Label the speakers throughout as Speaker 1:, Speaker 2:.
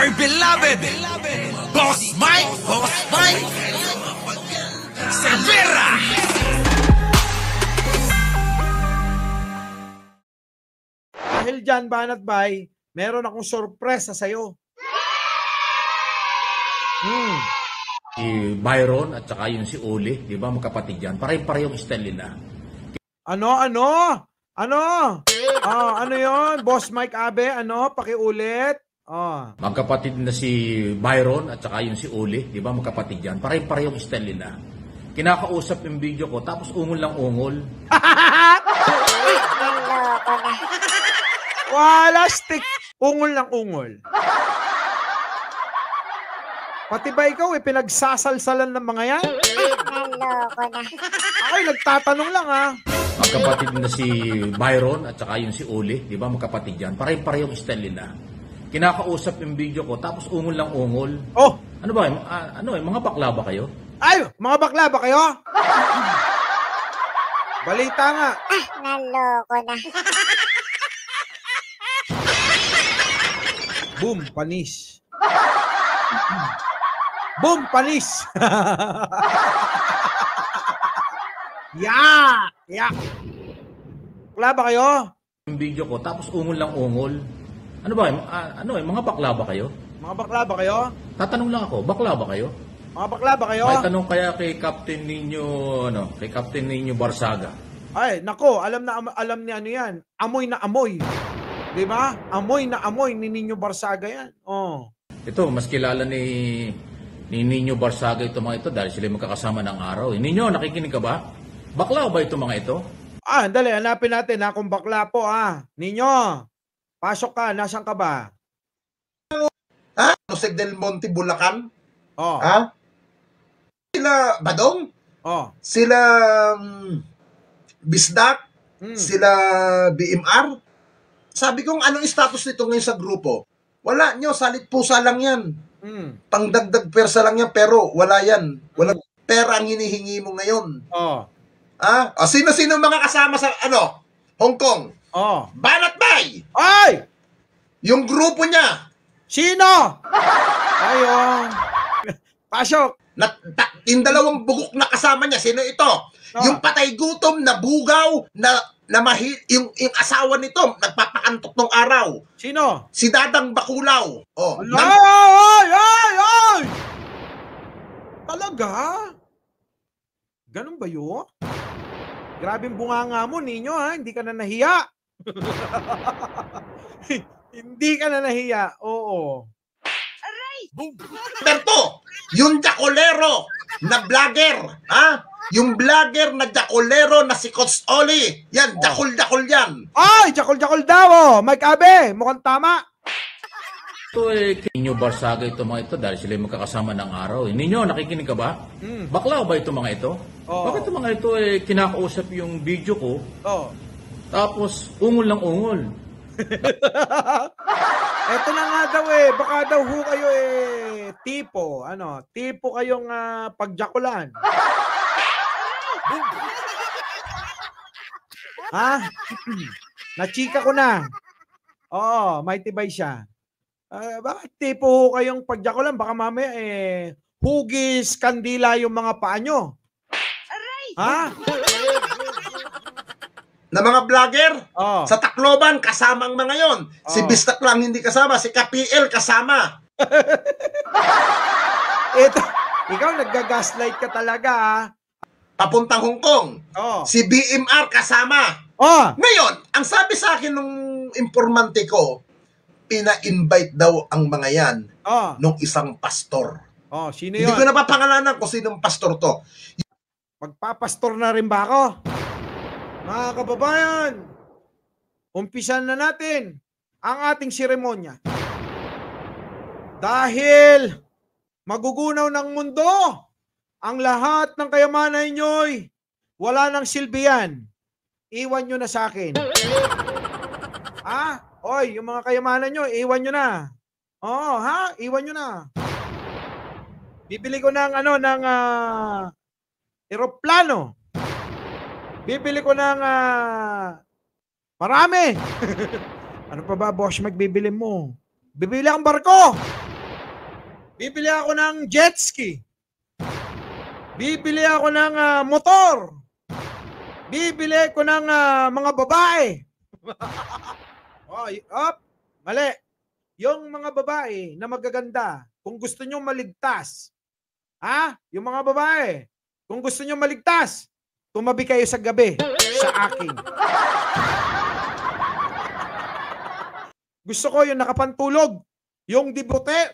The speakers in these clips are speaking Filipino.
Speaker 1: my beloved Boss Mike Cervera.
Speaker 2: Dahil dyan, Banat Bay, meron akong sorpresa sa'yo.
Speaker 3: Si Byron at saka yung si Uli, di ba, magkapatid yan. Parehong style nila.
Speaker 2: Ano? Ano yon? Boss Mike Abe, pakiulit.
Speaker 3: Magkapatid na si Byron at saka yung si Uli, di ba, magkapatid yan. Parehong style nila. Kinakausap yung video ko, tapos ungol lang ungol.
Speaker 2: Wala stick. Ungol lang ungol. Pati ba ikaw pinagsasalsalan ng mga yan? Ako'y nagtatanong lang
Speaker 3: Magkapatid na si Byron at saka yung si Uli, di ba, magkapatid yan. Parehong style nila. Kinakausap yung video ko, tapos ungol lang ungol.
Speaker 2: Oh!
Speaker 3: Ano ba, mga bakla ba kayo?
Speaker 2: Ay! Mga bakla ba kayo? Balita nga.
Speaker 4: Naloko na.
Speaker 2: Boom, panis. Boom, panis. Yak! Bakla ba kayo?
Speaker 3: Yung video ko, tapos ungol lang ungol. Ano ba, mga bakla ba kayo?
Speaker 2: Mga bakla ba kayo?
Speaker 3: Tatanong lang ako, bakla ba kayo?
Speaker 2: Mga bakla ba kayo?
Speaker 3: May tanong kaya kay Captain Ninyo Barsaga.
Speaker 2: Ay, nako, alam ni ano yan. Amoy na amoy. 'Di ba? Amoy na amoy ni Nino Barsaga yan. Oh.
Speaker 3: Ito, mas kilala ni Nino Barsaga ito mga ito dahil sila magkakasama ng araw. Ninyo, nakikinig ka ba? Bakla ba ito mga ito?
Speaker 2: Dali, hanapin natin kung bakla po Ninyo, pasok ka, nasaan ka ba?
Speaker 5: Jose del Monte, Bulacan?
Speaker 2: Oh.
Speaker 5: Sila Badong?
Speaker 2: Oh.
Speaker 5: Sila Bisdak? Sila BMR? Sabi kong anong status nito ngayon sa grupo? Wala nyo, salit pusa lang yan. Pangdagdag persa lang yan, pero wala yan. Walang pera ang hinihingi mo ngayon.
Speaker 2: Oh.
Speaker 5: Sino-sino mga kasama sa Hong Kong?
Speaker 2: Oh.
Speaker 5: Banat Bay!
Speaker 2: Ay!
Speaker 5: Yung grupo niya.
Speaker 2: Sino? Ayun. Pasok.
Speaker 5: Yung dalawang bugok na kasama niya, sino ito? Yung patay gutom na bugaw yung asawa nito nagpapakantok nung araw.
Speaker 2: Sino?
Speaker 5: Si Dadang Bakulaw.
Speaker 2: Ay! Talaga? Ganun ba yun? Grabing bunganga mo, Ninyo, hindi ka na nahiya. Hindi ka na nahiya. Oo.
Speaker 5: Berto, yung Jacolero na vlogger, yung vlogger na Jacolero na si Coach Oli. Yan, Jacol yan.
Speaker 2: Ay, Jacol daw. Mike Abe, mukhang tama.
Speaker 3: Ito Ninyo Barsaga ito mga ito dahil sila magkakasama ng araw. Ninyo, nakikinig ka ba? Bakla ba ito mga ito? Bakit ito mga ito kinakausap yung video ko? Tapos ungol lang ungol.
Speaker 2: Eto na nga daw baka daw kayo tipo kayong pagjakulan. Nachika ko na. Oo, may tibay siya. Bakit tipo kayong pagjakulan? Baka mamaya hugis kandila yung mga paa nyo.
Speaker 5: Na mga vlogger sa Tacloban, kasama ang mga yon. Si Bistak lang hindi kasama, si KPL kasama.
Speaker 2: Ikaw nagga-gaslight ka talaga
Speaker 5: Papuntang Hong Kong. Si BMR kasama. Ngayon, ang sabi sa akin nung informante ko, pina-invite daw ang mga yan nung isang pastor.
Speaker 2: Sino yun?
Speaker 5: Hindi ko napapangalanan kung sinong pastor to.
Speaker 2: Magpapastor na rin ba ako? Mga kababayan, umpisan na natin ang ating seremonya. Dahil magugunaw ng mundo ang lahat ng kayamanan nyo'y wala nang silbi yan. Iwan nyo na sa akin. Oy, yung mga kayamanan nyo, iwan nyo na. Iwan nyo na. Bibili ko ng eroplano. Bibili ko ng marami. Ano pa ba, boss, magbibili mo? Bibili akong barko. Bibili ako ng jet ski. Bibili ako ng motor. Bibili ko ng mga babae. Mali. Yung mga babae na magaganda, kung gusto nyo maligtas, yung mga babae, kung gusto nyo maligtas, tumabi kayo sa gabi sa akin. Gusto ko yung nakapantulog, yung dibutones.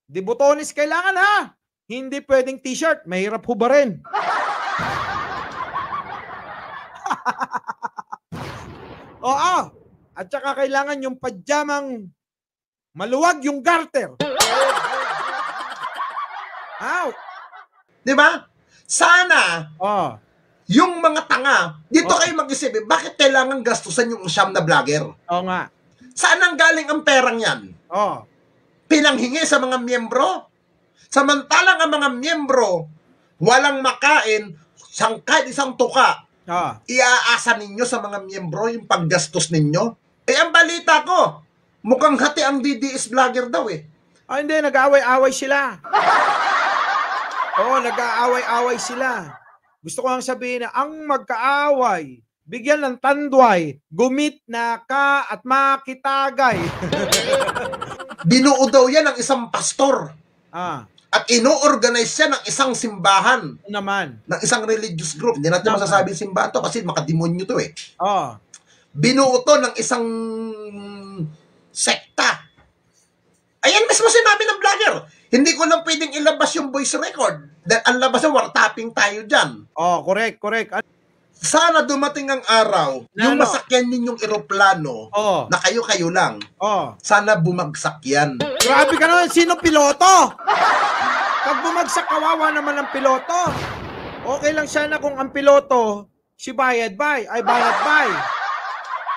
Speaker 2: Dibutones kailangan Hindi pwedeng t-shirt, mahirap hubarin. At saka kailangan yung pajamang maluwag yung garter.
Speaker 5: Di ba? Sana, yung mga tanga, dito kayo mag-isip, bakit kailangan gastusan yung siyam na vlogger?
Speaker 2: Oo nga.
Speaker 5: Saan ang galing ang perang yan? Pinanghingi sa mga miyembro? Samantalang ang mga miyembro, walang makain, kahit isang tuka, iaasa ninyo sa mga miyembro yung paggastos ninyo? Ang balita ko, mukhang hati ang DDS vlogger daw
Speaker 2: Hindi, nag-aaway-away sila. Nag-aaway-away sila. Gusto ko lang sabihin na ang magkaaway, bigyan ng tandway, gumit na ka at makitagay.
Speaker 5: Binuo daw yan ng isang pastor. At ino-organize siya ng isang simbahan.
Speaker 2: Naman.
Speaker 5: Ng isang religious group. Hindi natin masasabing simbahan to kasi makademonyo to Binuo to ng isang sekta. Ayan mismo sinabi ng vlogger. Hindi ko lang pwedeng ilabas yung voice record. Dahil ang labas na wartapping tayo dyan.
Speaker 2: Correct.
Speaker 5: Sana dumating ang araw, yung masakyan ninyong eroplano, na kayo-kayo lang, sana bumagsak yan.
Speaker 2: Grabe ka naman, sino piloto? Pag bumagsak, kawawa naman ang piloto. Okay lang sana kung ang piloto, si Bayad Bay, ay Banat Bay.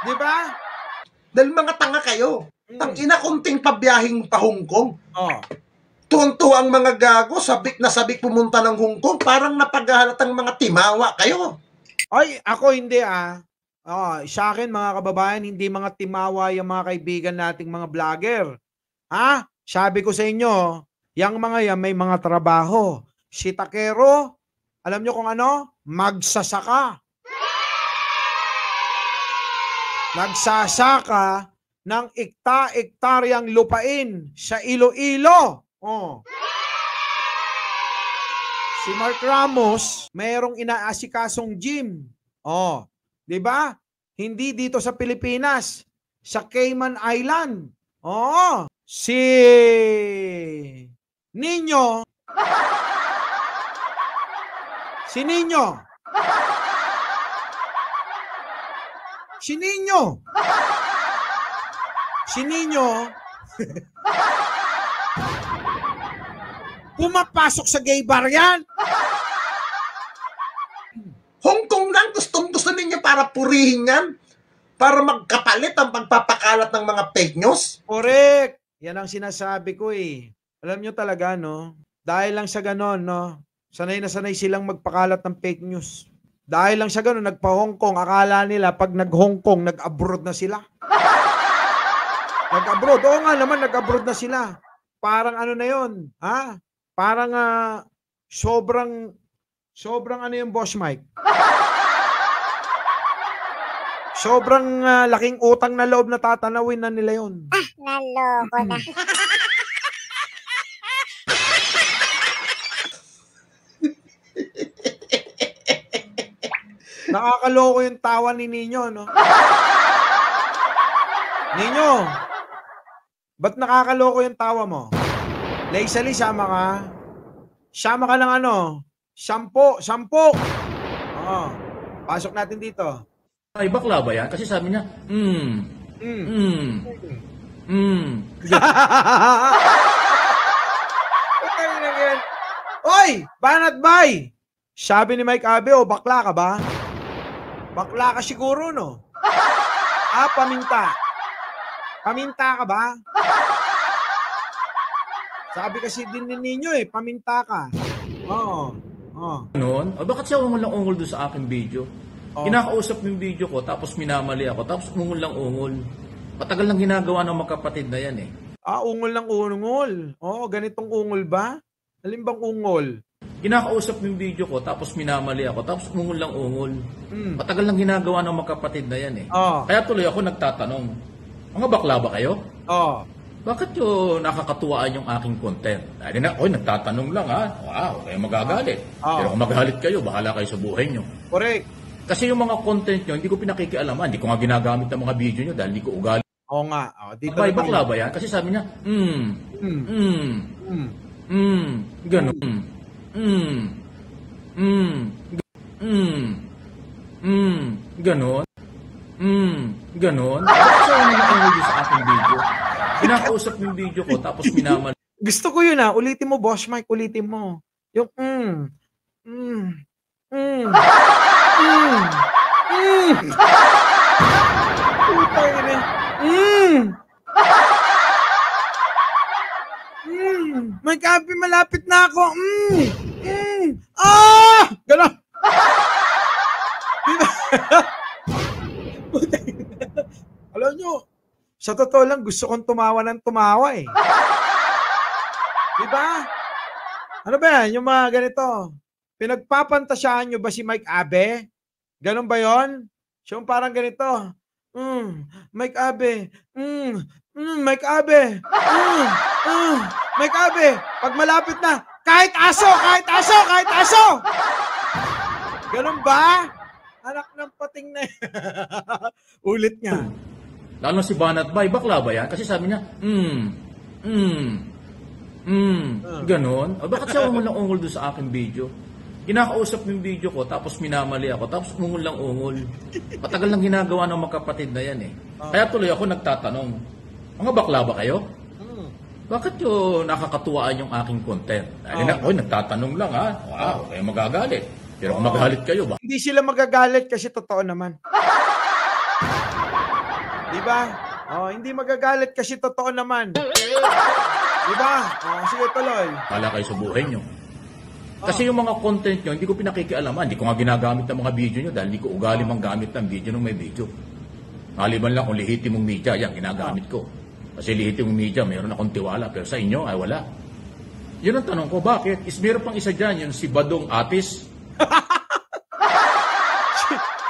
Speaker 2: Di ba?
Speaker 5: Dahil mga tanga kayo. Tangina, kunting pabiyahing pa Hong Kong. Tuwan-tuwa ang mga gago, sabik na sabik pumunta ng Hong Kong, parang napaghahalatang mga timawa kayo.
Speaker 2: Ay, ako hindi sa akin mga kababayan, hindi mga timawa yung mga kaibigan nating mga vlogger. Sabi ko sa inyo, yung mga yan may mga trabaho. Si Takero, alam nyo kung ano? Magsasaka. Nagsasaka ng ektaryang lupain sa Iloilo. Si Mark Ramos, mayroong inaasikasong gym. Di ba? Hindi dito sa Pilipinas, sa Cayman Island. Si Nino. Si Nino. Si Nino. Si Nino. Pumapasok sa gay bar yan.
Speaker 5: Hong Kong lang, gusto ninyo para purihin yan? Para magkapalit ang pagpapakalat ng mga fake news?
Speaker 2: Correct. Yan ang sinasabi ko Alam nyo talaga, dahil lang sa ganon, sanay na sanay silang magpakalat ng fake news. Dahil lang sa ganon, nagpa-Hong Kong, akala nila pag nag-Hong Kong, nag-abroad na sila. Nag-abroad. Oo nga naman, nag-abroad na sila. Parang ano na yun, Parang sobrang ano yung Boss Mike? Sobrang laking utang na loob na tatanawin na nila yun.
Speaker 4: Naloko na.
Speaker 2: Nakakaloko yung tawa ni Nino, Nino, ba't nakakaloko yung tawa mo? Laisali, sama ka. Sama ka ng Sampo. Pasok natin dito.
Speaker 3: Ay, bakla ba yan? Kasi sabi niya,
Speaker 2: Oy, Banat Bay! Sabi ni Mike Abe, bakla ka ba? Bakla ka siguro, paminta. Paminta ka ba? Sabi kasi din ninyo paminta ka.
Speaker 3: Noon? Bakit siya ungol lang ungol doon sa aking video? Kinakausap yung video ko, tapos minamali ako, tapos ungol lang ungol. Patagal lang ginagawa ng magkapatid na yan
Speaker 2: Ungol ng ungol. Oo, ganitong ungol ba? Alin bang ungol?
Speaker 3: Kinakausap yung video ko, tapos minamali ako, tapos ungol lang ungol. Matagal lang ginagawa ng magkapatid na yan eh. Kaya tuloy ako nagtatanong, mga bakla ba kayo? Bakit yung nakakatuwaan yung aking content? Ay, nagtatanong lang ha. Wow, kayo magagalit. Pero kung magalit kayo, bahala kayo sa buhay nyo.
Speaker 2: Correct.
Speaker 3: Kasi yung mga content nyo, hindi ko pinakikialaman. Hindi ko nga ginagamit ng mga video nyo dahil hindi ko ugali.
Speaker 2: Oo nga. Dito
Speaker 3: Abay, bakla ba yan? Kasi sabi niya, ganun. Ganon. Ganon. Bakit siya nangyayari sa aking video? Kinakausap yung video ko, tapos minamali.
Speaker 2: Gusto ko yun ulitin mo, Boss Mike, ulitin mo. Yung Mike Abby, malapit na ako. Ganon. Alam nyo, sa totoo lang, gusto kong tumawa ng tumawa eh. Diba? Ano ba yan? Yung mga ganito. Pinagpapantasyahan nyo ba si Mike Abe? Ganon ba yon? So, parang ganito. Mike Abe. Mike Abe. Mike Abe. Pag malapit na, kahit aso! Kahit aso! Kahit aso! Ganon ba? Anak ng pating na ulit nga.
Speaker 3: Lalo si Banat Bay, bakla ba yan? Kasi sabi niya, ganon. Bakit siya ungol lang ungol doon sa aking video? Kinakausap yung video ko, tapos minamali ako, tapos ungol lang ungol. Matagal lang ginagawa ng magkapatid na yan eh. Kaya tuloy ako nagtatanong, mga bakla ba kayo? Bakit yung nakakatuwaan yung aking content? Ay, nagtatanong lang ha. Wow, kayo magagalit. Pero kung magalit kayo ba?
Speaker 2: Hindi sila magagalit kasi totoo naman. Diba? Hindi magagalit kasi totoo naman. Diba? Sige, tuloy.
Speaker 3: Wala kayo sa buhay nyo. Kasi yung mga content nyo, hindi ko pinakikialaman. Hindi ko nga ginagamit ng mga video nyo dahil hindi ko ugali mang gamit ng video nung may video. Maliban lang kung lehitimong media, yan, ginagamit ko. Kasi lehitimong media, mayroon akong tiwala. Pero sa inyo, ay wala. Yun ang tanong ko, bakit? Meron pang isa dyan, yung si Badong Atis.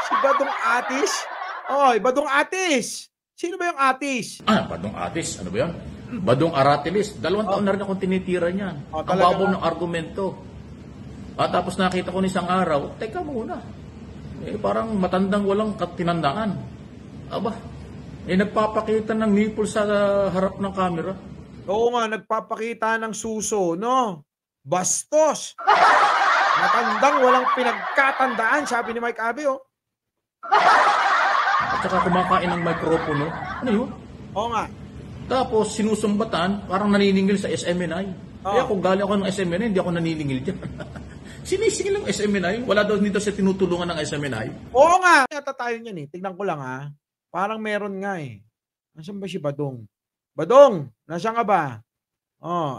Speaker 2: si Badong Atis? Badong Atis. Sino ba yung Atis?
Speaker 3: Badong Atis. Ano ba yan? Badong Aratilis. 2 taon na rin akong tinitira niyan. Ang babaw ng argumento. Tapos nakita ko isang araw, teka muna. Parang matandang walang katinandaan. Nagpapakita ng nipple sa harap ng camera.
Speaker 2: Oo nga, nagpapakita ng suso, no? Bastos. Matandang walang pinagkatandaan, sabi ni Mike Abe,
Speaker 3: At saka kumakain ng mikropono. Ano yun?
Speaker 2: Oo nga.
Speaker 3: Tapos sinusumbatan, parang naniningil sa SMNI. Kaya kung galing ako ng SMNI, hindi ako naniningil dyan. Sinisingil ng SMNI? Wala daw dito sa tinutulungan ng SMNI?
Speaker 2: Oo nga. Yata tayo niyan Tignan ko lang Parang meron nga Nasaan ba si Badong? Badong! Nasaan ka ba?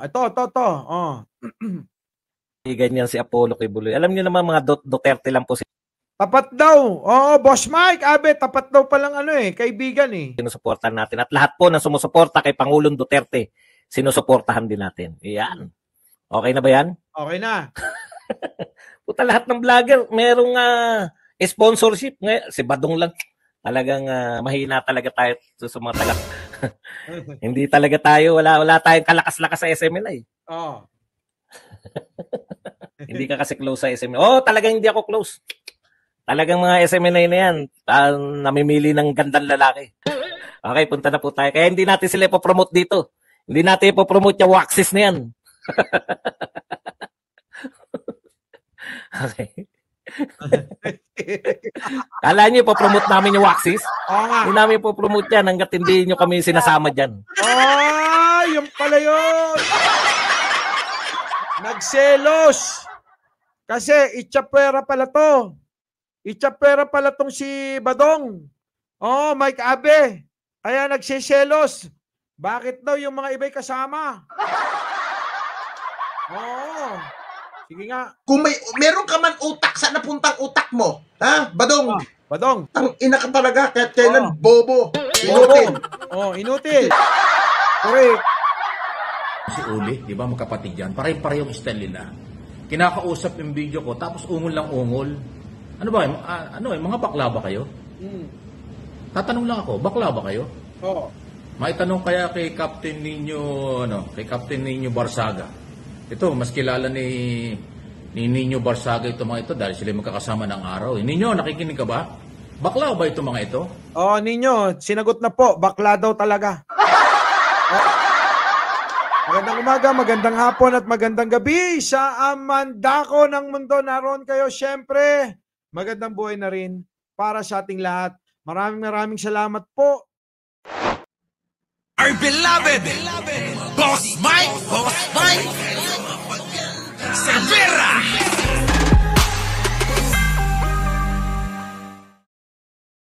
Speaker 2: Ito.
Speaker 4: Ganyan si Apollo kay Buloy. Alam niyo naman mga Duterte lang po
Speaker 2: tapat daw. Boss Mike, Abe, tapat daw palang kaibigan
Speaker 4: sinusuportahan natin. At lahat po na sumusuporta kay Pangulong Duterte, sinusuportahan din natin. Iyan. Okay na ba yan?
Speaker 2: Okay na.
Speaker 4: Puta, lahat ng vlogger, merong sponsorship. Si Badong lang. Talagang mahina talaga tayo sa mga taga. Hindi talaga tayo, wala tayong kalakas-lakas sa SMNI. Hindi ka kasi close sa SMNI. Talagang hindi ako close. Talagang mga SMNI na yan, namimili ng gandang lalaki. Okay, punta na po tayo. Kaya hindi natin sila ipopromote dito. Hindi natin ipopromote yung waxes na yan. Okay. Kala nyo ipopromote namin yung waxes? Hindi namin ipopromote yan hanggat hindi nyo kami sinasama dyan.
Speaker 2: Yung pala yun! Nagselos! Kasi itchapera pala to. Itchapera pala tong si Badong. Mike Abe. Kaya nagsiselos. Bakit daw yung mga iba'y kasama? Sige nga.
Speaker 5: Kung meron ka man utak, saan napuntang utak mo? Ha? Badong?
Speaker 2: Badong.
Speaker 5: Ang ina ka talaga, kahit kailan bobo. Inutil.
Speaker 2: Inutil. Correct.
Speaker 3: Si Uli, di ba magkapatid yan? Pare-parehong style nila. Kinakausap yung video ko, tapos ungol lang ungol. Ano ba, mga bakla ba kayo? Tatanong lang ako, bakla ba kayo?
Speaker 2: Oo.
Speaker 3: Maitanong kaya kay Captain Nino Barsaga. Ito, mas kilala ni Nino Barsaga ito mga ito dahil sila magkakasama ng araw. Nino, nakikinig ka ba? Bakla ba ito mga ito?
Speaker 2: Oo, Ninyo, sinagot na po. Bakla daw talaga. Magandang umaga, magandang hapon at magandang gabi sa amandako ng mundo. Naroon kayo, syempre. Magandang buhay na rin para sa ating lahat. Maraming salamat po.
Speaker 1: Our beloved Boss Mike Severa.